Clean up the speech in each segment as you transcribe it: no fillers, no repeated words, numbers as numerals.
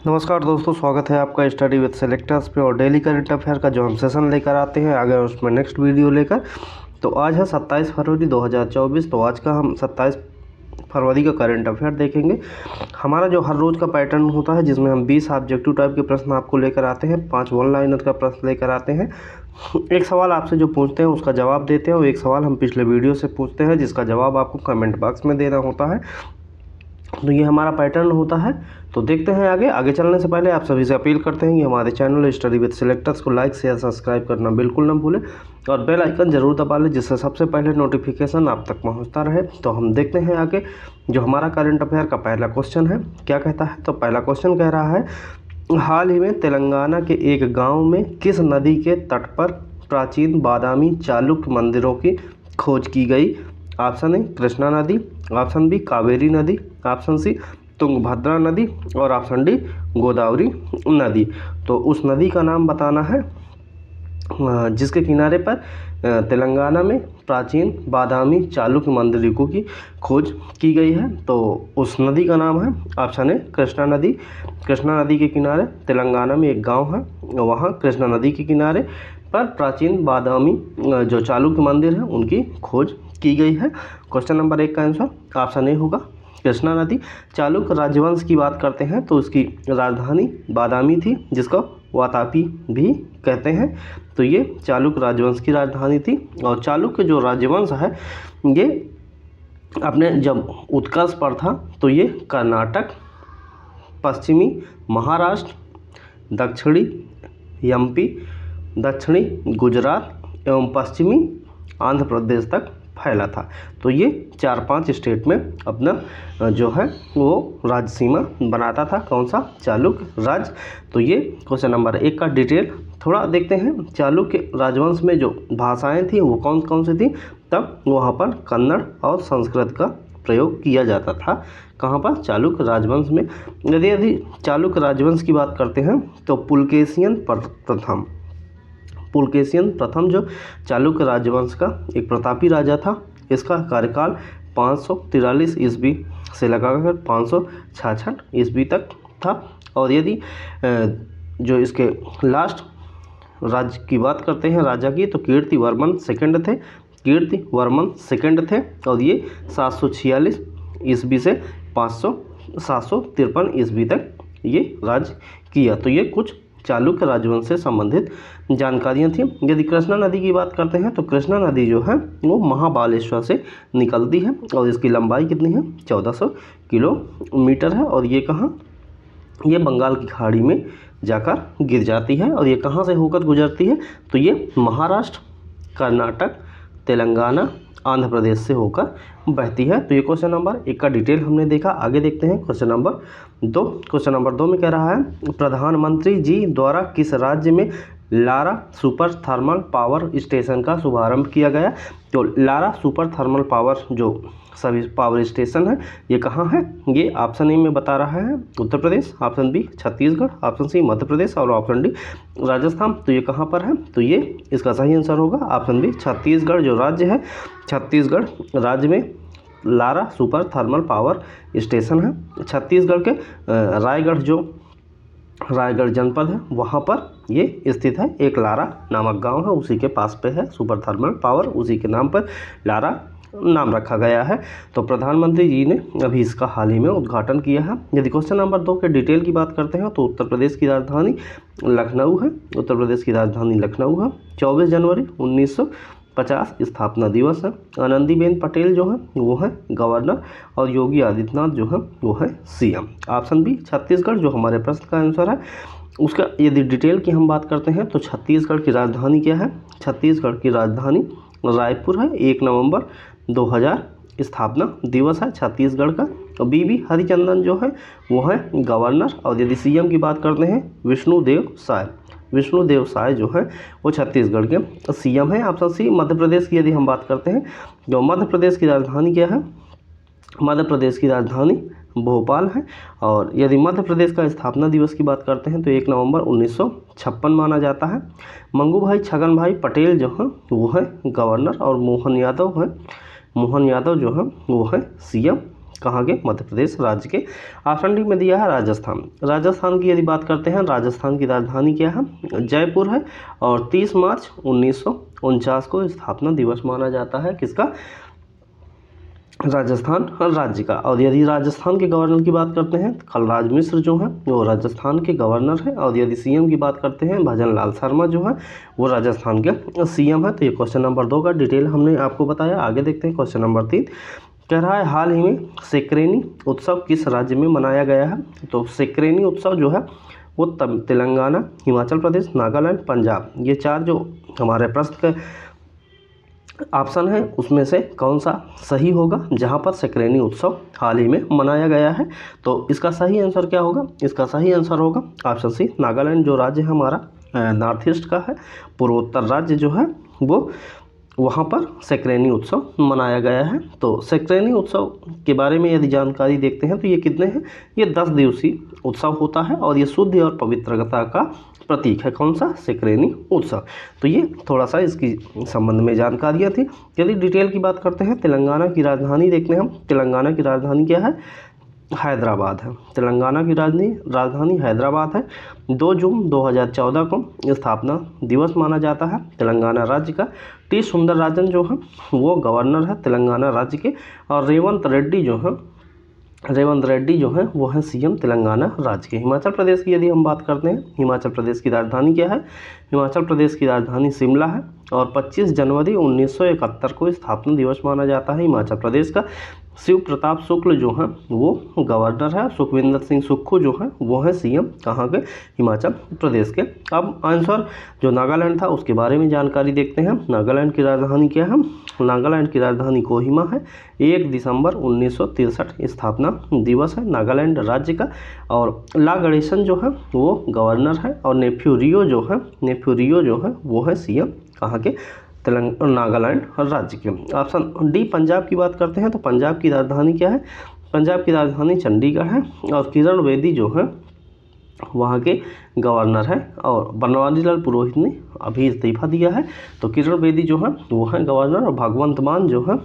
नमस्कार दोस्तों, स्वागत है आपका स्टडी विद सेलेक्टर्स पे। और डेली करंट अफेयर का जो हम सेशन लेकर आते हैं आगे उसमें नेक्स्ट वीडियो लेकर। तो आज है 27 फरवरी 2024। तो आज का हम 27 फरवरी का करंट अफेयर देखेंगे। हमारा जो हर रोज़ का पैटर्न होता है जिसमें हम 20 ऑब्जेक्टिव टाइप के प्रश्न आपको लेकर आते हैं, 5 वन लाइनर का प्रश्न लेकर आते हैं। एक सवाल आपसे जो पूछते हैं उसका जवाब देते हैं और एक सवाल हम पिछले वीडियो से पूछते हैं जिसका जवाब आपको कमेंट बॉक्स में देना होता है। तो ये हमारा पैटर्न होता है। तो देखते हैं आगे चलने से पहले आप सभी से अपील करते हैं कि हमारे चैनल स्टडी विद सिलेक्टर्स को लाइक शेयर सब्सक्राइब करना बिल्कुल ना भूलें और बेल आइकन जरूर दबा लें जिससे सबसे पहले नोटिफिकेशन आप तक पहुंचता रहे। तो हम देखते हैं आगे जो हमारा करंट अफेयर का पहला क्वेश्चन है क्या कहता है। तो पहला क्वेश्चन कह रहा है, हाल ही में तेलंगाना के एक गाँव में किस नदी के तट पर प्राचीन बादामी चालुक्य मंदिरों की खोज की गई। ऑप्शन ए कृष्णा नदी, ऑप्शन बी कावेरी नदी, ऑप्शन सी तुंगभद्रा नदी और ऑप्शन डी गोदावरी नदी। तो उस नदी का नाम बताना है जिसके किनारे पर तेलंगाना में प्राचीन बादामी चालुक्य मंदिरों की खोज की गई है। तो उस नदी का नाम है ऑप्शन ए कृष्णा नदी। कृष्णा नदी के किनारे तेलंगाना में एक गांव है, वहां कृष्णा नदी के किनारे पर प्राचीन बादामी जो चालुक्य मंदिर है उनकी खोज की गई है। क्वेश्चन नंबर 1 का आंसर ऑप्शन ए होगा कृष्णा नदी। चालुक्य राजवंश की बात करते हैं तो उसकी राजधानी बादामी थी जिसको वातापी भी कहते हैं। तो ये चालुक्य राजवंश की राजधानी थी। और चालुक्य जो राजवंश है ये अपने जब उत्कर्ष पर था तो ये कर्नाटक, पश्चिमी महाराष्ट्र, दक्षिणी एमपी, दक्षिणी गुजरात एवं पश्चिमी आंध्र प्रदेश तक फैला था। तो ये 4-5 स्टेट में अपना जो है वो राज्य सीमा बनाता था। कौन सा? चालुक्य राज्य। तो ये क्वेश्चन नंबर 1 का डिटेल थोड़ा देखते हैं। चालुक्य राजवंश में जो भाषाएं थी वो कौन कौन सी थी? तब वहाँ पर कन्नड़ और संस्कृत का प्रयोग किया जाता था। कहाँ पर? चालुक्य राजवंश में। यदि चालुक्य राजवंश की बात करते हैं तो पुलकेशियन प्रथम जो चालुक्य राजवंश का एक प्रतापी राजा था, इसका कार्यकाल 543 ईस्वी से लगाकर 566 ईस्वी तक था। और यदि जो इसके लास्ट राज्य की बात करते हैं राजा की तो कीर्तिवर्मन सेकंड थे और ये 746 ईस्वी से 753 ईस्वी तक ये राज्य किया। तो ये कुछ चालुक्य राजवंश से संबंधित जानकारियां थी। यदि कृष्णा नदी की बात करते हैं तो कृष्णा नदी जो है वो महाबालेश्वर से निकलती है और इसकी लंबाई कितनी है? 1400 किलोमीटर है। और ये कहाँ? ये बंगाल की खाड़ी में जाकर गिर जाती है। और ये कहाँ से होकर गुजरती है? तो ये महाराष्ट्र, कर्नाटक, तेलंगाना, आंध्र प्रदेश से होकर बहती है। तो ये क्वेश्चन नंबर 1 का डिटेल हमने देखा। आगे देखते हैं क्वेश्चन नंबर 2। क्वेश्चन नंबर 2 में कह रहा है, प्रधानमंत्री जी द्वारा किस राज्य में Lara super thermal power station का शुभारंभ किया गया। तो लारा सुपर थर्मल पावर जो सभी पावर स्टेशन है ये कहाँ है? ये ऑप्शन ए में बता रहा है Uttar Pradesh, option B Chhattisgarh, option C Madhya Pradesh और ऑप्शन डी राजस्थान। तो ये कहाँ पर है? तो ये इसका सही आंसर होगा ऑप्शन बी छत्तीसगढ़ जो राज्य है, छत्तीसगढ़ राज्य में Lara super thermal power station है। छत्तीसगढ़ के रायगढ़ जनपद है वहाँ पर ये स्थित है। एक लारा नामक गांव है उसी के पास पे है सुपर थर्मल पावर, उसी के नाम पर लारा नाम रखा गया है। तो प्रधानमंत्री जी ने अभी इसका हाल ही में उद्घाटन किया है। यदि क्वेश्चन नंबर 2 के डिटेल की बात करते हैं तो उत्तर प्रदेश की राजधानी लखनऊ है। उत्तर प्रदेश की राजधानी लखनऊ है। 24 जनवरी 1950 स्थापना दिवस है। आनंदीबेन पटेल जो है वो है गवर्नर और योगी आदित्यनाथ जो है वो है सीएम। ऑप्शन बी छत्तीसगढ़ जो हमारे प्रश्न का आंसर है। उसका यदि डिटेल की हम बात करते हैं तो छत्तीसगढ़ की राजधानी क्या है? छत्तीसगढ़ की राजधानी रायपुर है। 1 नवंबर 2000 स्थापना दिवस है छत्तीसगढ़ का। और बीबी हरिचंदन जो है वो है गवर्नर। और यदि सीएम की बात करते हैं विष्णुदेव साय जो है वो छत्तीसगढ़ के सीएम है। ऑप्शन सी मध्य प्रदेश की यदि हम बात करते हैं जो मध्य प्रदेश की राजधानी क्या है? मध्य प्रदेश की राजधानी भोपाल है। और यदि मध्य प्रदेश का स्थापना दिवस की बात करते हैं तो 1 नवंबर 1956 माना जाता है। मंगू भाई छगन भाई पटेल जो है वो है गवर्नर और मोहन यादव जो है वो है सीएम कहाँ के? मध्य प्रदेश राज्य के। ऑप्शन डी में दिया है राजस्थान। राजस्थान की यदि बात करते हैं, राजस्थान की राजधानी क्या है? जयपुर है। और 30 मार्च 1949 को स्थापना दिवस माना जाता है किसका? राजस्थान राज्य का। और यदि राजस्थान के गवर्नर की बात करते हैं, कलराज मिश्र जो है वो राजस्थान के गवर्नर है। और यदि सीएम की बात करते हैं, भजन लाल शर्मा जो है वो राजस्थान के सीएम है। तो ये क्वेश्चन नंबर 2 का डिटेल हमने आपको बताया। आगे देखते हैं क्वेश्चन नंबर 3। कह रहा है हाल ही में सेक्रेनी उत्सव किस राज्य में मनाया गया है? तो सेक्रेनी उत्सव जो है वो तेलंगाना, हिमाचल प्रदेश, नागालैंड, पंजाब, ये 4 जो हमारे प्रश्न के ऑप्शन है उसमें से कौन सा सही होगा जहां पर सेक्रेनी उत्सव हाल ही में मनाया गया है? तो इसका सही आंसर क्या होगा? इसका सही आंसर होगा ऑप्शन सी, नागालैंड जो राज्य है हमारा नॉर्थ ईस्ट का है, पूर्वोत्तर राज्य जो है वो वहाँ पर सेक्रेनी उत्सव मनाया गया है। तो सेक्रेनी उत्सव के बारे में यदि जानकारी देखते हैं तो ये कितने हैं? ये 10 दिवसीय उत्सव होता है और ये शुद्ध और पवित्रता का प्रतीक है। कौन सा? सेक्रेनी उत्सव। तो ये थोड़ा सा इसकी संबंध में जानकारियाँ थी। यदि डिटेल की बात करते हैं, तेलंगाना की राजधानी देखते हैं हम। तेलंगाना की राजधानी क्या है? हैदराबाद है। तेलंगाना की राजधानी हैदराबाद है। 2 जून 2014 को स्थापना दिवस माना जाता है तेलंगाना राज्य का। टी सुंदरराजन जो है वो गवर्नर है तेलंगाना राज्य के। और रेवंत रेड्डी जो है वो है सीएम तेलंगाना राज्य के। हिमाचल प्रदेश की यदि हम बात करते हैं, हिमाचल प्रदेश की राजधानी क्या है? हिमाचल प्रदेश की राजधानी शिमला है। और 25 जनवरी 1971 को स्थापना दिवस माना जाता है हिमाचल प्रदेश का। शिव प्रताप शुक्ल जो हैं वो गवर्नर है। सुखविंदर सिंह सुक्खू जो हैं वो है सीएम कहाँ के? हिमाचल प्रदेश के। अब आंसर जो नागालैंड था उसके बारे में जानकारी देखते हैं। नागालैंड की राजधानी क्या है? नागालैंड की राजधानी कोहिमा है। 1 दिसंबर 1963 स्थापना दिवस है नागालैंड राज्य का। और ला गणेशन जो है वो गवर्नर है। और नेफ्यू रियो जो है वो है सीएम कहाँ के? नागालैंड राज्य के। ऑप्शन डी पंजाब की बात करते हैं तो पंजाब की राजधानी क्या है? पंजाब की राजधानी चंडीगढ़ है। और किरण बेदी जो है वहाँ के गवर्नर है। और बनवारीलाल पुरोहित ने अभी इस्तीफा दिया है। तो किरण बेदी जो है वो है गवर्नर। और भगवंत मान जो है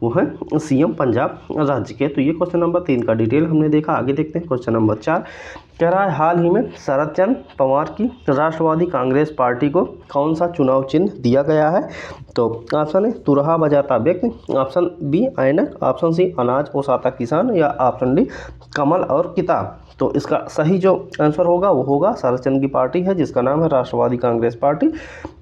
वो है सीएम पंजाब राज्य के। तो ये क्वेश्चन नंबर 3 का डिटेल हमने देखा। आगे देखते हैं क्वेश्चन नंबर 4। कह रहा है हाल ही में शरद चंद्र पवार की राष्ट्रवादी कांग्रेस पार्टी को कौन सा चुनाव चिन्ह दिया गया है? तो ऑप्शन है तुरहा बजाता व्यक्ति, ऑप्शन बी ऐनक, ऑप्शन सी अनाज ओसाता किसान, या ऑप्शन डी कमल और किताब। तो इसका सही जो आंसर होगा वो होगा शरद चंद्र की पार्टी है जिसका नाम है राष्ट्रवादी कांग्रेस पार्टी।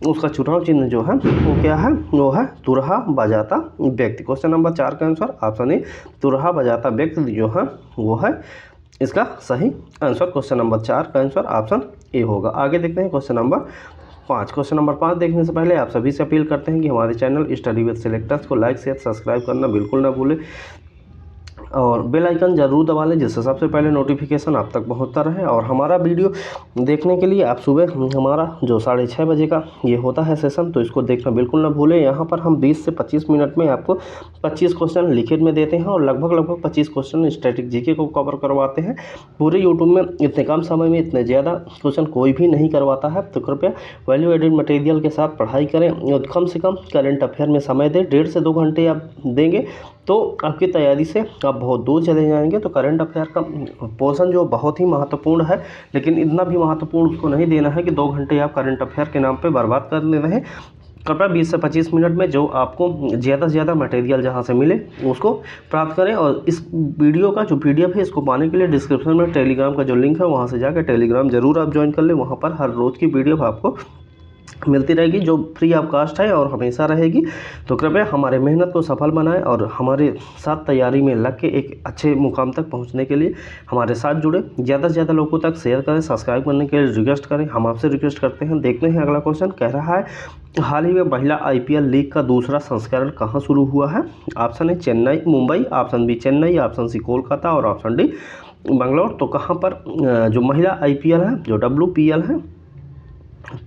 उसका चुनाव चिन्ह जो है वो क्या है? वो है तुरहा बजाता व्यक्ति। क्वेश्चन नंबर 4 का आंसर ऑप्शन ए तुरहा बजाता व्यक्ति जो है वो है इसका सही आंसर। क्वेश्चन नंबर 4 का आंसर ऑप्शन ए होगा। आगे देखते हैं क्वेश्चन नंबर 5। क्वेश्चन नंबर 5 देखने से पहले आप सभी से अपील करते हैं कि हमारे चैनल स्टडी विद सिलेक्टर्स को लाइक शेयर सब्सक्राइब करना बिल्कुल ना भूलें और बेल आइकन जरूर दबा लें जिससे सबसे पहले नोटिफिकेशन आप तक पहुंचता रहे। और हमारा वीडियो देखने के लिए आप सुबह हमारा जो 6:30 बजे का ये होता है सेशन, तो इसको देखना बिल्कुल ना भूलें। यहाँ पर हम 20 से 25 मिनट में आपको 25 क्वेश्चन लिखित में देते हैं और लगभग 25 क्वेश्चन स्टैटिक जीके को कवर करवाते हैं। पूरे यूट्यूब में इतने कम समय में इतने ज़्यादा क्वेश्चन कोई भी नहीं करवाता है। तो कृपया वैल्यू एडेड मटेरियल के साथ पढ़ाई करें और कम से कम करेंट अफेयर में समय दें। 1.5 से 2 घंटे आप देंगे तो आपकी तैयारी से आप बहुत दूर चले जाएंगे। तो करंट अफेयर का पोर्शन जो बहुत ही महत्वपूर्ण है, लेकिन इतना भी महत्वपूर्ण उसको नहीं देना है कि 2 घंटे आप करंट अफेयर के नाम पे बर्बाद कर ले रहे हैं। कृपया 20 से 25 मिनट में जो आपको ज़्यादा से ज़्यादा मटेरियल जहाँ से मिले उसको प्राप्त करें। और इस वीडियो का जो PDF है इसको पाने के लिए डिस्क्रिप्शन में टेलीग्राम का जो लिंक है वहाँ से जाकर टेलीग्राम जरूर आप ज्वाइन कर लें। वहाँ पर हर रोज़ की PDF आपको मिलती रहेगी जो फ्री ऑफ कास्ट है और हमेशा रहेगी। तो कृपया हमारे मेहनत को सफल बनाएं और हमारे साथ तैयारी में लग के एक अच्छे मुकाम तक पहुंचने के लिए हमारे साथ जुड़े। ज़्यादा से ज़्यादा लोगों तक शेयर करें, सब्सक्राइब करने के लिए रिक्वेस्ट करें। हम आपसे रिक्वेस्ट करते हैं। देखते हैं अगला क्वेश्चन। कह रहा है हाल ही में महिला IPL लीग का दूसरा संस्करण कहाँ शुरू हुआ है? ऑप्शन है Chennai Mumbai, option B Chennai, option C Kolkata और ऑप्शन डी बंगलौर। तो कहाँ पर जो महिला IPL है जो WPL है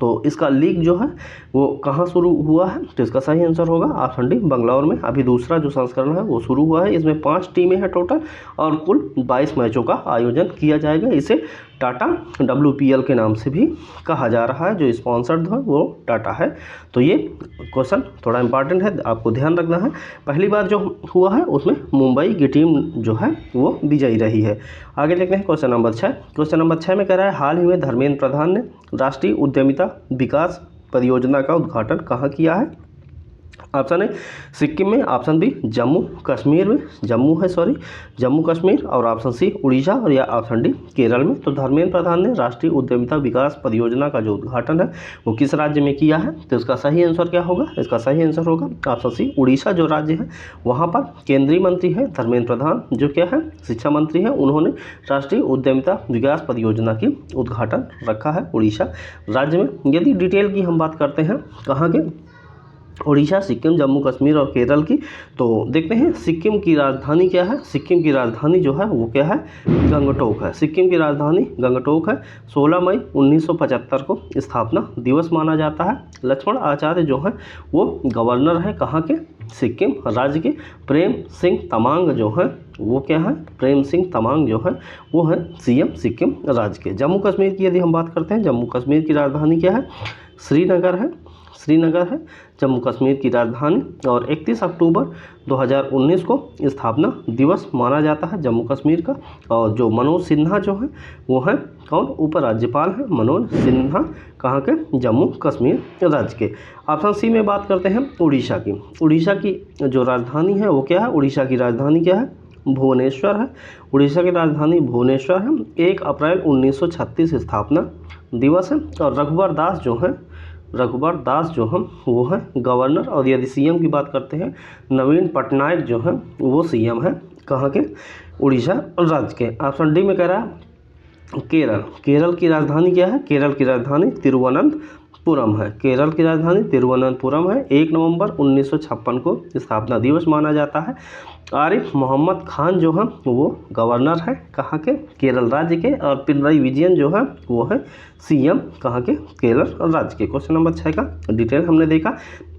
तो इसका लीग जो है वो कहाँ शुरू हुआ है? तो इसका सही आंसर होगा ऑप्शन डी बंगलौर में। अभी दूसरा जो संस्करण है वो शुरू हुआ है। इसमें 5 टीमें हैं टोटल और कुल 22 मैचों का आयोजन किया जाएगा। इसे टाटा WPL के नाम से भी कहा जा रहा है, जो स्पॉन्सर्ड है वो टाटा है। तो ये क्वेश्चन थोड़ा इंपॉर्टेंट है, आपको ध्यान रखना है। पहली बार जो हुआ है उसमें मुंबई की टीम जो है वो विजयी रही है। आगे देखते हैं क्वेश्चन नंबर 6। क्वेश्चन नंबर 6 में कह रहा है हाल ही में धर्मेंद्र प्रधान ने राष्ट्रीय उद्यमिता विकास परियोजना का उद्घाटन कहाँ किया है? ऑप्शन ए सिक्किम में, ऑप्शन बी जम्मू कश्मीर में, जम्मू कश्मीर, और ऑप्शन सी उड़ीसा, और या ऑप्शन डी केरल में। तो धर्मेंद्र प्रधान ने राष्ट्रीय उद्यमिता विकास परियोजना का जो उद्घाटन है वो किस राज्य में किया है? तो इसका सही आंसर क्या होगा? इसका सही आंसर होगा ऑप्शन सी उड़ीसा जो राज्य है वहाँ पर केंद्रीय मंत्री है धर्मेंद्र प्रधान, जो क्या है शिक्षा मंत्री है, उन्होंने राष्ट्रीय उद्यमिता विकास परियोजना की उद्घाटन रखा है उड़ीसा राज्य में। यदि डिटेल की हम बात करते हैं कहाँ के, उड़ीसा, सिक्किम, जम्मू कश्मीर और केरल की, तो देखते हैं सिक्किम की राजधानी क्या है। सिक्किम की राजधानी जो है वो क्या है? गंगटोक है। सिक्किम की राजधानी गंगटोक है। 16 मई 1975 को स्थापना दिवस माना जाता है। लक्ष्मण आचार्य जो है वो गवर्नर है कहाँ के? सिक्किम राज्य के। प्रेम सिंह तमांग जो है वो क्या है? प्रेम सिंह तमांग जो है वो है CM सिक्किम राज्य के। जम्मू कश्मीर की यदि हम बात करते हैं, जम्मू कश्मीर की राजधानी क्या है? श्रीनगर है जम्मू कश्मीर की राजधानी। और 31 अक्टूबर 2019 को स्थापना दिवस माना जाता है जम्मू कश्मीर का। और जो मनोज सिन्हा जो है वो है कौन? उपराज्यपाल है मनोज सिन्हा कहाँ के? जम्मू कश्मीर राज्य के। ऑप्शन सी में बात करते हैं उड़ीसा की। उड़ीसा की जो राजधानी है वो क्या है? उड़ीसा की राजधानी क्या है? भुवनेश्वर है। उड़ीसा की राजधानी भुवनेश्वर है। 1 अप्रैल 1936 स्थापना दिवस है। और रघुवर दास जो हम वो है गवर्नर। और यदि CM की बात करते हैं, नवीन पटनायक जो है वो CM है कहाँ के? उड़ीसा राज्य के। ऑप्शन डी में कह रहा है केरल की राजधानी क्या है? केरल की राजधानी तिरुवनंतपुरम है। केरल की राजधानी तिरुवनंतपुरम है। 1 नवंबर 1956 को स्थापना दिवस माना जाता है। आरिफ मोहम्मद खान जो है वो गवर्नर है कहाँ के? केरल राज्य के। और पिनराई विजयन जो है वो है CM कहाँ के? केरल राज्य के। क्वेश्चन नंबर 6 का डिटेल हमने देखा।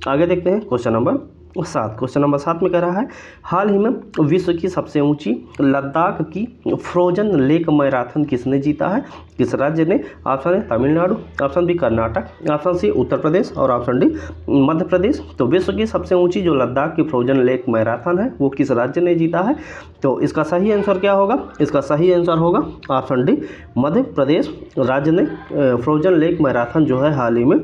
आगे देखते हैं क्वेश्चन नंबर 7। क्वेश्चन नंबर 7 में कह रहा है हाल ही में विश्व की सबसे ऊंची लद्दाख की फ्रोजन लेक मैराथन किसने जीता है? किस राज्य ने? Option A Tamil Nadu, option B Karnataka, option C Uttar Pradesh, और ऑप्शन डी मध्य प्रदेश। तो विश्व की सबसे ऊंची जो लद्दाख की फ्रोजन लेक मैराथन है वो किस राज्य ने जीता है? तो इसका सही आंसर क्या होगा? इसका सही आंसर होगा ऑप्शन डी मध्य प्रदेश राज्य ने फ्रोजन लेक मैराथन जो है हाल ही में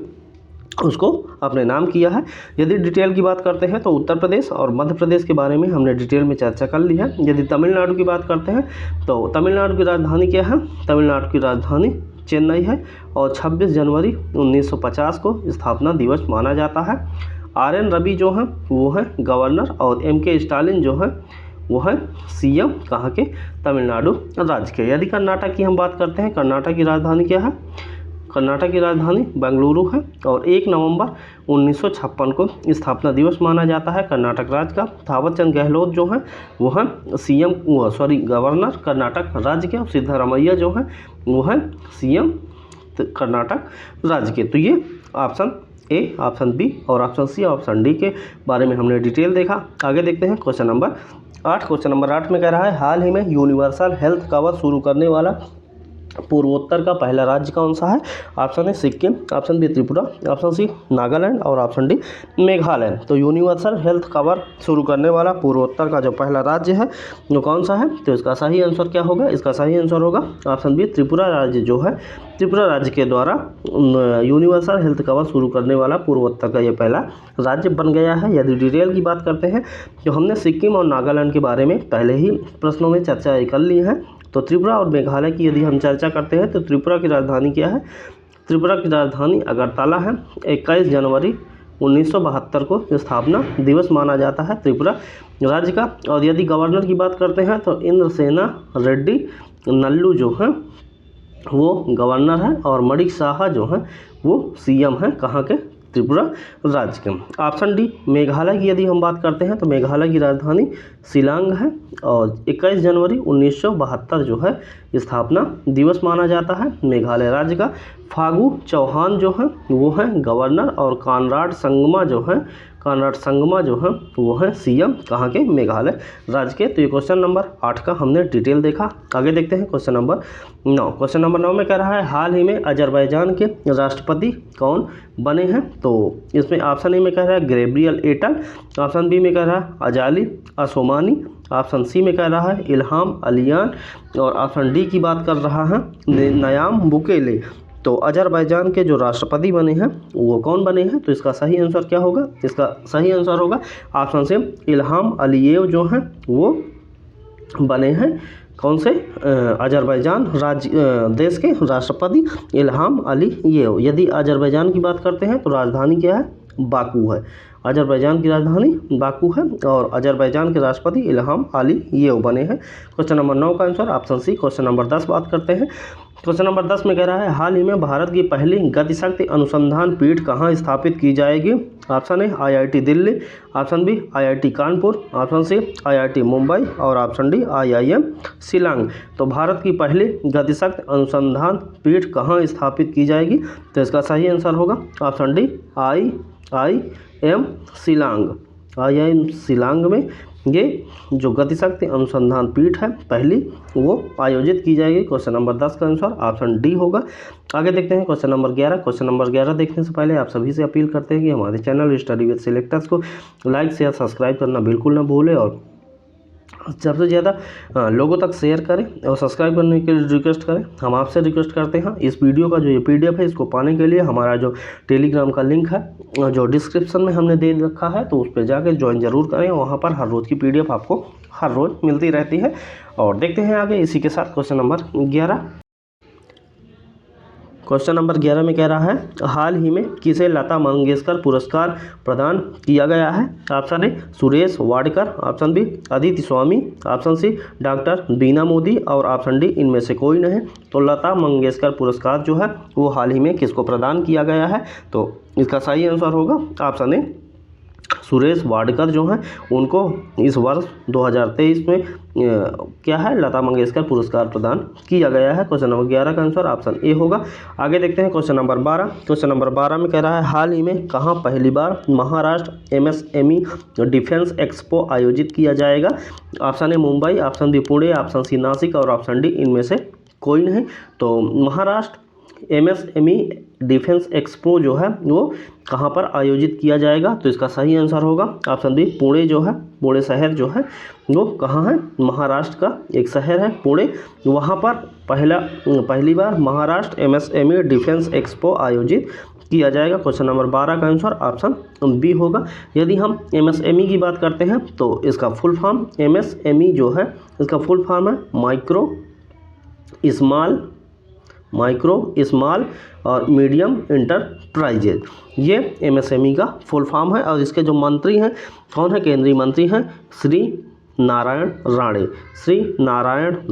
उसको अपने नाम किया है। यदि डिटेल की बात करते हैं तो उत्तर प्रदेश और मध्य प्रदेश के बारे में हमने डिटेल में चर्चा कर ली है। यदि तमिलनाडु की बात करते हैं तो तमिलनाडु की राजधानी क्या है? तमिलनाडु की राजधानी चेन्नई है। और 26 जनवरी 1950 को स्थापना दिवस माना जाता है। RN रवि जो है वो है गवर्नर। और MK स्टालिन जो है वो है CM कहाँ के? तमिलनाडु राज्य के। यदि कर्नाटक की हम बात करते हैं, कर्नाटक की राजधानी क्या है? कर्नाटक की राजधानी बेंगलुरु है। और 1 नवंबर 1956 को स्थापना दिवस माना जाता है कर्नाटक राज्य का। थावर चंद गहलोत जो है वो है गवर्नर कर्नाटक राज्य के। और सिद्धारमैया जो है वो है CM कर्नाटक राज्य के। तो ये ऑप्शन ए, ऑप्शन बी और ऑप्शन सी, ऑप्शन डी के बारे में हमने डिटेल देखा। आगे देखते हैं क्वेश्चन नंबर 8। क्वेश्चन नंबर 8 में कह रहा है हाल ही में यूनिवर्सल हेल्थ कवर शुरू करने वाला पूर्वोत्तर का पहला राज्य कौन सा है? Option A Sikkim, option B Tripura, option C Nagaland, और ऑप्शन डी मेघालय। तो यूनिवर्सल हेल्थ कवर शुरू करने वाला पूर्वोत्तर का जो पहला राज्य है वो कौन सा है? तो इसका सही आंसर क्या होगा? इसका सही आंसर होगा ऑप्शन बी त्रिपुरा राज्य जो है त्रिपुरा राज्य के द्वारा यूनिवर्सल हेल्थ कवर शुरू करने वाला पूर्वोत्तर का ये पहला राज्य बन गया है। यदि डिटेल की बात करते हैं तो हमने सिक्किम और नागालैंड के बारे में पहले ही प्रश्नों में चर्चा कर ली है। तो त्रिपुरा और मेघालय की यदि हम चर्चा करते हैं तो त्रिपुरा की राजधानी क्या है? त्रिपुरा की राजधानी अगरतला है। 21 जनवरी 1972 को स्थापना दिवस माना जाता है त्रिपुरा राज्य का। और यदि गवर्नर की बात करते हैं तो इंद्रसेना रेड्डी नल्लू जो है वो गवर्नर है। और मणिक साहा जो है वो CM है कहाँ के? त्रिपुरा राज्य के। ऑप्शन डी मेघालय की यदि हम बात करते हैं तो मेघालय की राजधानी शिलांग है और 21 जनवरी 1972 जो है स्थापना दिवस माना जाता है मेघालय राज्य का। फागू चौहान जो है वो है गवर्नर और कानराड संगमा जो है वो है सीएम कहाँ के, मेघालय राज्य के। तो ये क्वेश्चन नंबर 8 का हमने डिटेल देखा। आगे देखते हैं क्वेश्चन नंबर 9। क्वेश्चन नंबर 9 में कह रहा है हाल ही में अजरबैजान के राष्ट्रपति कौन बने हैं। तो इसमें ऑप्शन ए में कह रहा है गैब्रियल एटल, ऑप्शन बी में कह रहा है अजाली असोमानी, ऑप्शन सी में कह रहा है इल्हाम अलियान और ऑप्शन डी की बात कर रहा है नयाम बुकेले। तो अजरबैजान के जो राष्ट्रपति बने हैं वो कौन बने हैं, तो इसका सही आंसर क्या होगा, इसका सही आंसर होगा ऑप्शन से इल्हाम अलियेव जो हैं वो बने हैं कौन से, अजरबैजान राज्य देश के राष्ट्रपति इल्हाम अलियेव। यदि अजरबैजान की बात करते हैं तो राजधानी क्या है, बाकू है। अजरबैजान की राजधानी बाकू है और अजरबैजान के राष्ट्रपति इल्हाम अलियेव बने हैं। क्वेश्चन नंबर 9 का answer option C. Question number 10 बात करते हैं। क्वेश्चन नंबर 10 में कह रहा है हाल ही में भारत की पहली गतिशक्ति अनुसंधान पीठ कहाँ स्थापित की जाएगी। Option A IIT Delhi, option B IIT Kanpur, option C IIT Mumbai और ऑप्शन डी IIM शिलांग। तो भारत की पहली गतिशक्ति अनुसंधान पीठ कहाँ स्थापित की जाएगी, तो इसका सही आंसर होगा option D IIM Shillong. IIM Shillong में ये जो गतिशक्ति अनुसंधान पीठ है पहली वो आयोजित की जाएगी। क्वेश्चन नंबर 10 का आंसर ऑप्शन डी होगा। आगे देखते हैं क्वेश्चन नंबर 11। क्वेश्चन नंबर 11 देखने से पहले आप सभी से अपील करते हैं कि हमारे चैनल स्टडी विद सिलेक्टर्स को लाइक शेयर सब्सक्राइब करना बिल्कुल ना भूलें और सबसे ज़्यादा लोगों तक शेयर करें और सब्सक्राइब करने के लिए रिक्वेस्ट करें। हम आपसे रिक्वेस्ट करते हैं इस वीडियो का जो ये PDF है इसको पाने के लिए हमारा जो टेलीग्राम का लिंक है जो डिस्क्रिप्शन में हमने दे रखा है तो उस पर जाकर ज्वाइन ज़रूर करें। वहाँ पर हर रोज़ की PDF आपको हर रोज़ मिलती रहती है। और देखते हैं आगे इसी के साथ क्वेश्चन नंबर 11। क्वेश्चन नंबर 11 में कह रहा है हाल ही में किसे लता मंगेशकर पुरस्कार प्रदान किया गया है। Option A Suresh Wadkar, option B Aditi Swami, option C doctor Bina Modi और ऑप्शन डी इनमें से कोई नहीं। तो लता मंगेशकर पुरस्कार जो है वो हाल ही में किसको प्रदान किया गया है, तो इसका सही आंसर होगा ऑप्शन ए सुरेश वाडकर जो हैं उनको इस वर्ष 2023 में क्या है लता मंगेशकर पुरस्कार प्रदान किया गया है। क्वेश्चन नंबर 11 का आंसर ऑप्शन ए होगा। आगे देखते हैं क्वेश्चन नंबर 12। क्वेश्चन नंबर 12 में कह रहा है हाल ही में कहाँ पहली बार महाराष्ट्र MSME डिफेंस एक्सपो आयोजित किया जाएगा। Option A Mumbai, option B Pune, option C Nashik और ऑप्शन डी इनमें से कोई नहीं। तो महाराष्ट्र MSME डिफेंस एक्सपो जो है वो कहाँ पर आयोजित किया जाएगा, तो इसका सही आंसर होगा ऑप्शन बी पुणे जो है, पुणे शहर जो है वो कहाँ है, महाराष्ट्र का एक शहर है पुणे। वहाँ पर पहली बार महाराष्ट्र MSME डिफेंस एक्सपो आयोजित किया जाएगा। क्वेश्चन नंबर 12 का आंसर ऑप्शन बी होगा। यदि हम MSME की बात करते हैं तो इसका फुल फॉर्म MSME जो है इसका फुल फॉर्म है माइक्रो स्मॉल और मीडियम इंटरप्राइजेज। ये MSME का फुल फॉर्म है और इसके जो मंत्री हैं कौन है, केंद्रीय मंत्री हैं श्री नारायण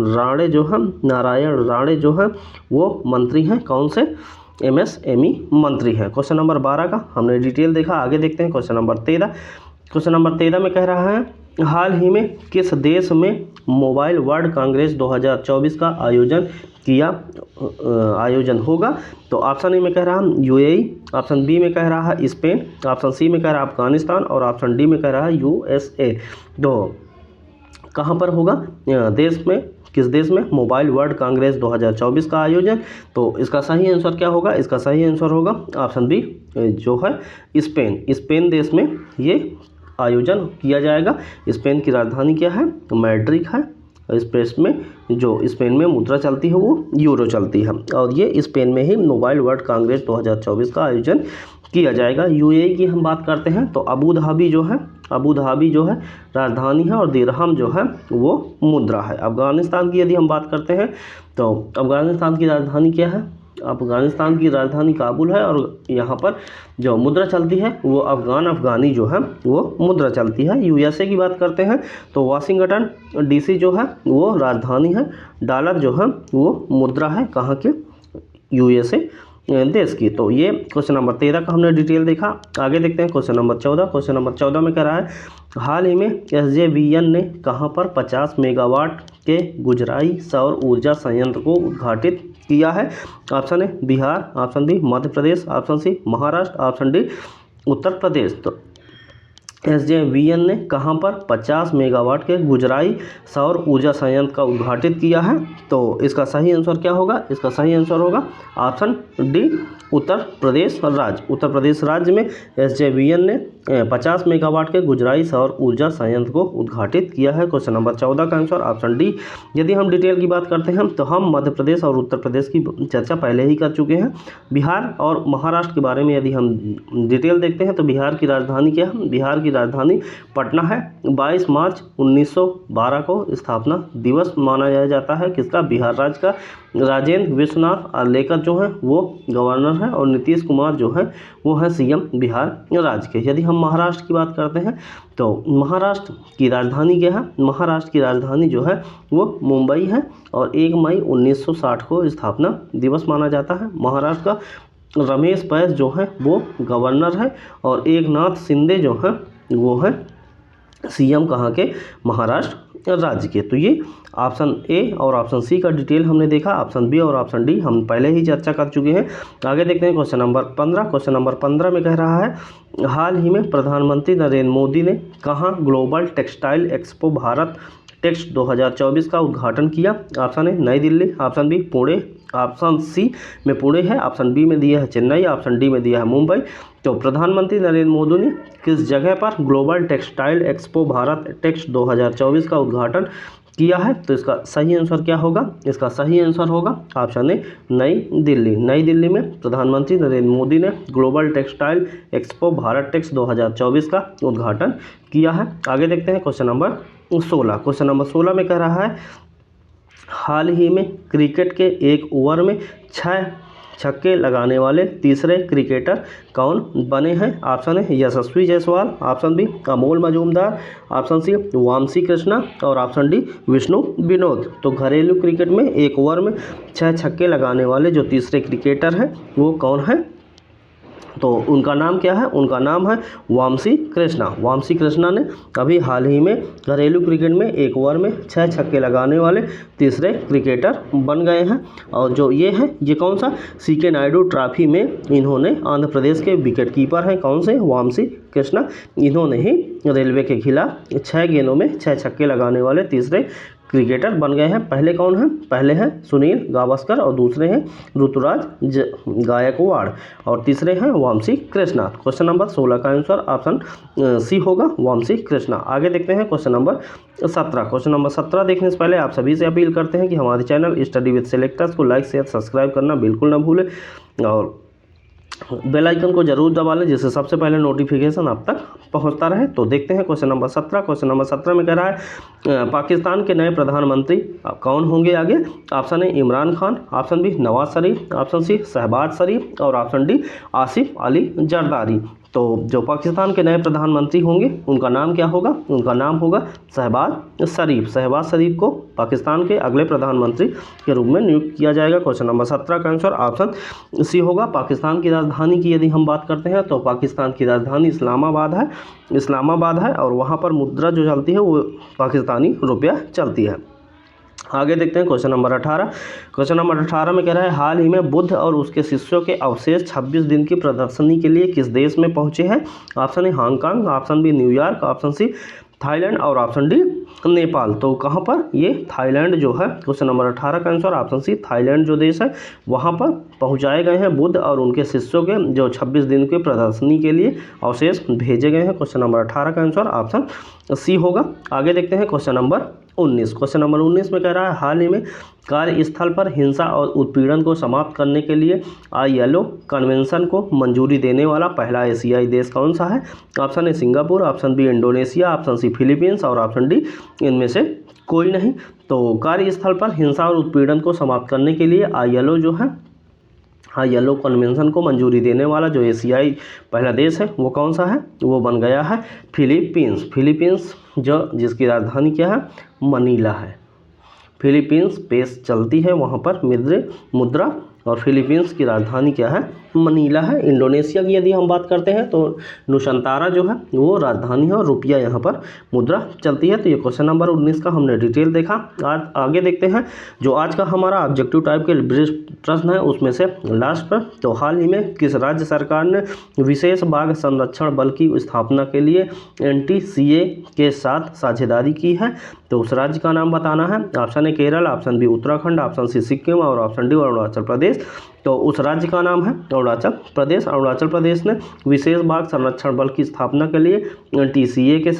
राणे जो हैं वो मंत्री हैं कौन से, MSME मंत्री हैं। क्वेश्चन नंबर 12 का हमने डिटेल देखा। आगे देखते हैं क्वेश्चन नंबर 13। क्वेश्चन नंबर 13 में कह रहा है हाल ही में किस देश में मोबाइल वर्ल्ड कांग्रेस 2024 का आयोजन होगा। तो ऑप्शन ए में कह रहा है UAE, ऑप्शन बी में कह रहा है स्पेन, ऑप्शन सी में कह रहा है अफगानिस्तान और ऑप्शन डी में कह रहा है USA। तो कहाँ पर होगा किस देश में मोबाइल वर्ल्ड कांग्रेस 2024 का आयोजन, तो इसका सही आंसर क्या होगा, इसका सही आंसर होगा ऑप्शन बी जो है स्पेन देश में ये आयोजन किया जाएगा। स्पेन की राजधानी क्या है, मैड्रिड है। स्पेन में मुद्रा चलती है वो यूरो चलती है और ये स्पेन में ही मोबाइल वर्ल्ड कांग्रेस 2024 का आयोजन किया जाएगा। UAE की हम बात करते हैं तो अबू धाबी जो है राजधानी है और दिरहम जो है वो मुद्रा है। अफगानिस्तान की यदि हम बात करते हैं तो अफगानिस्तान की राजधानी क्या है, अफगानिस्तान की राजधानी काबुल है और यहाँ पर जो मुद्रा चलती है वो अफगानी जो है वो मुद्रा चलती है। USA की बात करते हैं तो वाशिंगटन DC जो है वो राजधानी है, डॉलर जो है वो मुद्रा है कहाँ के, USA देश की। तो ये क्वेश्चन नंबर 13 का हमने डिटेल देखा। आगे देखते हैं क्वेश्चन नंबर 14। क्वेश्चन नंबर 14 में कह रहा है हाल ही में SJVN ने कहां पर 50 मेगावाट के गुजराई सौर ऊर्जा संयंत्र को उद्घाटित किया है? Option A Bihar, option B Madhya Pradesh, option C Maharashtra, option D Uttar Pradesh. तो SJVN ने कहां पर 50 मेगावाट के गुजराई सौर ऊर्जा संयंत्र का उद्घाटित किया है? तो इसका सही आंसर क्या होगा? इसका सही आंसर होगा ऑप्शन डी उत्तर प्रदेश राज्य। उत्तर प्रदेश राज्य में SJVN ने 50 मेगावाट के गुजराई सौर ऊर्जा संयंत्र को उद्घाटित किया है। क्वेश्चन नंबर 14 का आंसर ऑप्शन डी। यदि हम डिटेल की बात करते हैं तो हम मध्य प्रदेश और उत्तर प्रदेश की चर्चा पहले ही कर चुके हैं। बिहार और महाराष्ट्र के बारे में यदि हम डिटेल देखते हैं तो बिहार की राजधानी क्या है? बिहार की राजधानी पटना है। 22 मार्च 1912 को स्थापना दिवस मनाया जाता है किसका? बिहार राज्य का। राजेंद्र विश्वनाथ लेकर जो है वो गवर्नर है और नीतीश कुमार जो है वो है CM बिहार राज्य के। यदि हम महाराष्ट्र की बात करते हैं तो महाराष्ट्र की राजधानी क्या है? महाराष्ट्र की राजधानी जो है वो मुंबई है और 1 मई 1960 को स्थापना दिवस माना जाता है। महाराष्ट्र का रमेश बैस जो है वो गवर्नर है और एकनाथ शिंदे जो है वो है CM कहाँ के? महाराष्ट्र राज्य के। तो ये ऑप्शन ए और ऑप्शन सी का डिटेल हमने देखा। ऑप्शन बी और ऑप्शन डी हम पहले ही चर्चा कर चुके हैं। आगे देखते हैं क्वेश्चन नंबर 15। क्वेश्चन नंबर 15 में कह रहा है हाल ही में प्रधानमंत्री नरेंद्र मोदी ने कहाँ global textile expo Bharat Tex 2024 का उद्घाटन किया? Option A New Delhi, option B Pune, option C में पुणे है, ऑप्शन बी में दिया है चेन्नई, ऑप्शन डी में दिया है मुंबई। तो प्रधानमंत्री नरेंद्र मोदी ने किस जगह पर global textile expo Bharat Tex 2024 का उद्घाटन किया है? तो इसका सही आंसर क्या होगा? इसका सही आंसर होगा ऑप्शन ए नई दिल्ली। नई दिल्ली में प्रधानमंत्री नरेंद्र मोदी ने global textile expo Bharat Tex 2024 का उद्घाटन किया है। आगे देखते हैं क्वेश्चन नंबर 16। क्वेश्चन नंबर 16 में कह रहा है हाल ही में क्रिकेट के एक ओवर में 6 छक्के लगाने वाले तीसरे क्रिकेटर कौन बने हैं? Option A Yashasvi Jaiswal, option B Amol Muzumdar, option C Vamsi Krishna और ऑप्शन डी विष्णु विनोद। तो घरेलू क्रिकेट में एक ओवर में 6 छक्के लगाने वाले जो तीसरे क्रिकेटर हैं वो कौन है? तो उनका नाम क्या है? उनका नाम है वामसी कृष्णा। वामसी कृष्णा ने अभी हाल ही में घरेलू क्रिकेट में एक ओवर में 6 छक्के लगाने वाले तीसरे क्रिकेटर बन गए हैं। और जो ये कौन सा? CK नायडू ट्रॉफी में इन्होंने आंध्र प्रदेश के विकेट कीपर हैं कौन से? वामसी कृष्णा। इन्होंने ही रेलवे के खिलाफ 6 गेंदों में 6 छक्के लगाने वाले तीसरे क्रिकेटर बन गए हैं। पहले कौन है? पहले हैं सुनील गावस्कर और दूसरे हैं ऋतुराज गायकवाड़ और तीसरे हैं वामसी कृष्णा। क्वेश्चन नंबर 16 का आंसर ऑप्शन सी होगा वामसी कृष्णा। आगे देखते हैं क्वेश्चन नंबर 17। क्वेश्चन नंबर 17 देखने से पहले आप सभी से अपील करते हैं कि हमारे चैनल स्टडी विद सेलेक्टर्स को लाइक शेयर सब्सक्राइब करना बिल्कुल ना भूलें और बेल आइकन को जरूर दबा लें जिससे सबसे पहले नोटिफिकेशन आप तक पहुंचता रहे। तो देखते हैं क्वेश्चन नंबर 17। क्वेश्चन नंबर 17 में कह रहा है पाकिस्तान के नए प्रधानमंत्री कौन होंगे आगे? Option A Imran Khan, option B Nawaz Sharif, option C Shahbaz Sharif और ऑप्शन डी आसिफ अली जरदारी। तो जो पाकिस्तान के नए प्रधानमंत्री होंगे उनका नाम क्या होगा? उनका नाम होगा शहबाज शरीफ। शहबाज शरीफ को पाकिस्तान के अगले प्रधानमंत्री के रूप में नियुक्त किया जाएगा। क्वेश्चन नंबर 17 का आंसर ऑप्शन सी होगा। पाकिस्तान की राजधानी की यदि हम बात करते हैं तो पाकिस्तान की राजधानी इस्लामाबाद है और वहाँ पर मुद्रा जो चलती है वो पाकिस्तानी रुपया चलती है। आगे देखते हैं क्वेश्चन नंबर 18। क्वेश्चन नंबर 18 में कह रहा है हाल ही में बुद्ध और उसके शिष्यों के अवशेष 26 दिन की प्रदर्शनी के लिए किस देश में पहुंचे हैं? Option A Hong Kong, option B New York, option C Thailand और ऑप्शन डी नेपाल। तो कहाँ पर? ये थाईलैंड जो है। क्वेश्चन नंबर 18 का आंसर ऑप्शन सी थाईलैंड जो देश है वहाँ पर पहुँचाए गए हैं बुद्ध और उनके शिष्यों के जो 26 दिन की प्रदर्शनी के लिए अवशेष भेजे गए हैं। क्वेश्चन नंबर 18 का आंसर ऑप्शन सी होगा। आगे देखते हैं क्वेश्चन नंबर 19। क्वेश्चन नंबर 19 में कह रहा है हाल ही में कार्यस्थल पर हिंसा और उत्पीड़न को समाप्त करने के लिए ILO कन्वेंशन को मंजूरी देने वाला पहला एशियाई देश कौन सा है? Option A Singapore, option B Indonesia, option C Philippines और ऑप्शन डी इनमें से कोई नहीं। तो कार्यस्थल पर हिंसा और उत्पीड़न को समाप्त करने के लिए ILO जो है ILO कन्वेंशन को मंजूरी देने वाला जो एशियाई पहला देश है वो कौन सा है? वो बन गया है फिलीपींस। फिलीपींस जिसकी राजधानी क्या है? मनीला है। फिलीपींस पेस चलती है वहाँ पर मुद्रा और फिलीपींस की राजधानी क्या है, मनीला है। इंडोनेशिया की यदि हम बात करते हैं तो नुसंतारा जो है वो राजधानी है और रुपया यहाँ पर मुद्रा चलती है। तो ये क्वेश्चन नंबर 19 का हमने डिटेल देखा। आज आगे देखते हैं जो आज का हमारा ऑब्जेक्टिव टाइप के प्रश्न है उसमें से लास्ट पर। तो हाल ही में किस राज्य सरकार ने विशेष बाघ संरक्षण बल की स्थापना के लिए NTCA के साथ साझेदारी की है? तो उस राज्य का नाम बताना है। Option A Kerala, option B Uttarakhand, option C Sikkim और ऑप्शन डी अरुणाचल प्रदेश। तो उस राज्य का नाम है अरुणाचल प्रदेश। अरुणाचल प्रदेश ने विशेष बाघ संरक्षण बल की स्थापना के लिए NTCA के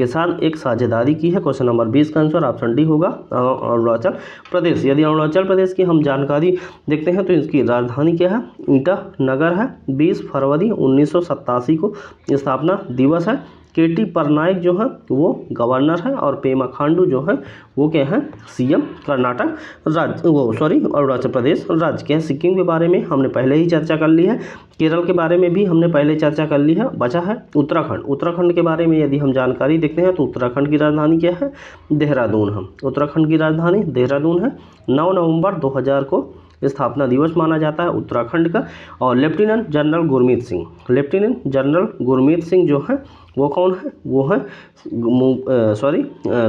साथ एक साझेदारी की है। क्वेश्चन नंबर 20 का आंसर ऑप्शन डी होगा अरुणाचल प्रदेश। यदि अरुणाचल प्रदेश की हम जानकारी देखते हैं तो इसकी राजधानी क्या है, ईटानगर है। 20 फरवरी 1987 को स्थापना दिवस है। KT पटनायक जो है वो गवर्नर है और पेमा खांडू जो है वो क्या है, CM कर्नाटक राज्य, अरुणाचल प्रदेश राज्य के हैं। सिक्किम के बारे में हमने पहले ही चर्चा कर ली है। केरल के बारे में भी हमने पहले चर्चा कर ली है। बचा है उत्तराखंड। उत्तराखंड के बारे में यदि हम जानकारी देखते हैं तो उत्तराखंड की राजधानी क्या है, देहरादून है। उत्तराखंड की राजधानी देहरादून है। 9 नवंबर 2000 को स्थापना दिवस माना जाता है उत्तराखंड का। और लेफ्टिनेंट जनरल गुरमीत सिंह जो है वो कौन है, वो है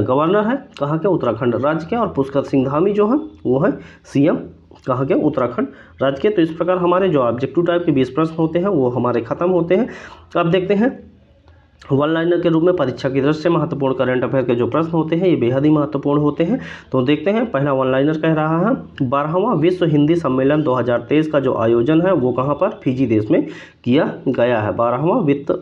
गवर्नर है कहाँ के, उत्तराखंड राज्य के। और पुष्कर सिंह धामी जो है वो है CM कहाँ के, उत्तराखंड राज्य के। तो इस प्रकार हमारे जो ऑब्जेक्टिव टाइप के 20 प्रश्न होते हैं वो हमारे खत्म होते हैं। अब देखते हैं वन लाइनर के रूप में परीक्षा की दृष्टि से महत्वपूर्ण करंट अफेयर के जो प्रश्न होते हैं ये बेहद ही महत्वपूर्ण होते हैं। तो देखते हैं पहला वन लाइनर कह रहा है 12वां विश्व हिंदी सम्मेलन 2023 का जो आयोजन है वो कहाँ पर, फिजी देश में किया गया है। 12वां विश्व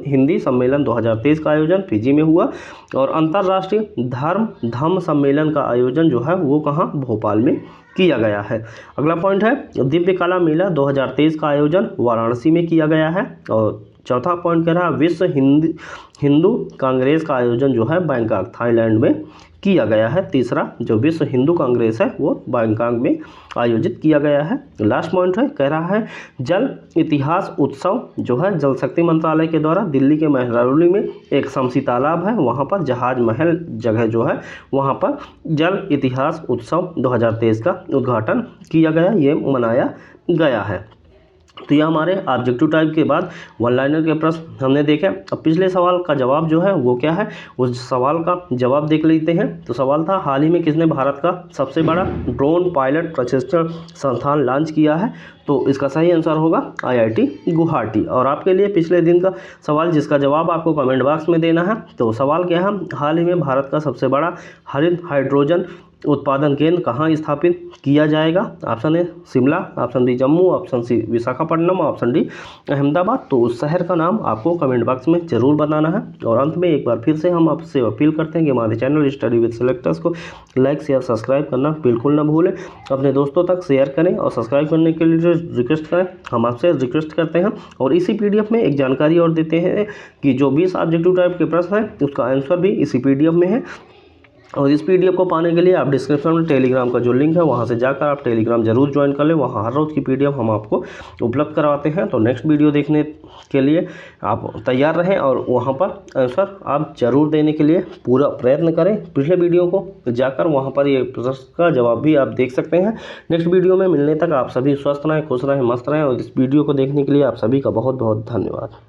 हिंदी सम्मेलन 2023 का आयोजन फिजी में हुआ। और अंतर्राष्ट्रीय धम्म सम्मेलन का आयोजन जो है वो कहाँ, भोपाल में किया गया है। अगला पॉइंट है दिव्य कला मेला 2023 का आयोजन वाराणसी में किया गया है। और चौथा पॉइंट कह रहा है विश्व हिंदू कांग्रेस का आयोजन जो है बैंकॉक थाईलैंड में किया गया है। तीसरा जो विश्व हिंदू कांग्रेस है वो बैंकॉक में आयोजित किया गया है। लास्ट पॉइंट है कह रहा है जल इतिहास उत्सव जो है जल शक्ति मंत्रालय के द्वारा दिल्ली के मेहरौली में एक शमसी तालाब है वहाँ पर जहाज महल जगह जो है वहाँ पर जल इतिहास उत्सव 2023 का उद्घाटन किया गया, ये मनाया गया है। तो यह हमारे ऑब्जेक्टिव टाइप के बाद वन लाइनर के प्रश्न हमने देखे। अब पिछले सवाल का जवाब जो है वो क्या है, उस सवाल का जवाब देख लेते हैं। तो सवाल था हाल ही में किसने भारत का सबसे बड़ा ड्रोन पायलट प्रशिक्षण संस्थान लॉन्च किया है? तो इसका सही आंसर होगा IIT गुवाहाटी। और आपके लिए पिछले दिन का सवाल जिसका जवाब आपको कमेंट बॉक्स में देना है। तो सवाल क्या है, हाल ही में भारत का सबसे बड़ा हरित हाइड्रोजन उत्पादन केंद्र कहाँ स्थापित किया जाएगा? Option A Shimla, option B Jammu, option C Visakhapatnam, option D Ahmedabad. तो उस शहर का नाम आपको कमेंट बॉक्स में जरूर बताना है। और अंत में एक बार फिर से हम आपसे अपील करते हैं कि हमारे चैनल स्टडी विद सिलेक्टर्स को लाइक शेयर सब्सक्राइब करना बिल्कुल ना भूलें। अपने दोस्तों तक शेयर करें और सब्सक्राइब करने के लिए रिक्वेस्ट करें, हम आपसे रिक्वेस्ट करते हैं। और इसी PDF में एक जानकारी और देते हैं कि जो 20 ऑब्जेक्टिव टाइप के प्रश्न है उसका आंसर भी इसी PDF में है। और इस PDF को पाने के लिए आप डिस्क्रिप्शन में टेलीग्राम का जो लिंक है वहाँ से जाकर आप टेलीग्राम जरूर ज्वाइन कर लें। वहाँ हर रोज़ की PDF हम आपको उपलब्ध करवाते हैं। तो नेक्स्ट वीडियो देखने के लिए आप तैयार रहें और वहाँ पर आंसर आप जरूर देने के लिए पूरा प्रयत्न करें। पिछले वीडियो को जाकर वहाँ पर ये प्रश्न का जवाब भी आप देख सकते हैं। नेक्स्ट वीडियो में मिलने तक आप सभी स्वस्थ रहें, खुश रहें, मस्त रहें। और इस वीडियो को देखने के लिए आप सभी का बहुत बहुत धन्यवाद।